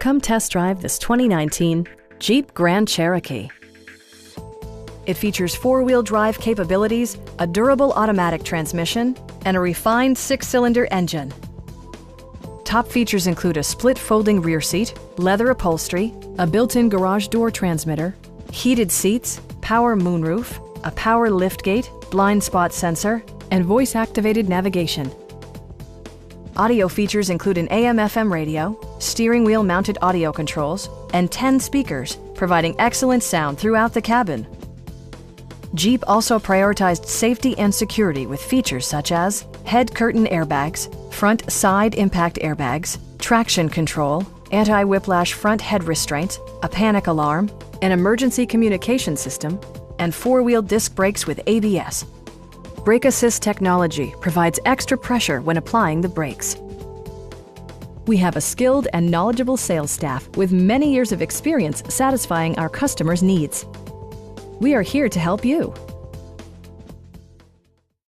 Come test drive this 2019 Jeep Grand Cherokee. It features four-wheel drive capabilities, a durable automatic transmission, and a refined six-cylinder engine. Top features include a split folding rear seat, leather upholstery, a built-in garage door transmitter, heated seats, power moonroof, a power liftgate, blind spot sensor, and voice-activated navigation. Audio features include an AM/FM radio, steering wheel mounted audio controls, and 10 speakers, providing excellent sound throughout the cabin. Jeep also prioritized safety and security with features such as head curtain airbags, front side impact airbags, traction control, anti-whiplash front head restraints, a panic alarm, an emergency communication system, and four-wheel disc brakes with ABS. Brake Assist technology provides extra pressure when applying the brakes. We have a skilled and knowledgeable sales staff with many years of experience satisfying our customers' needs. We are here to help you.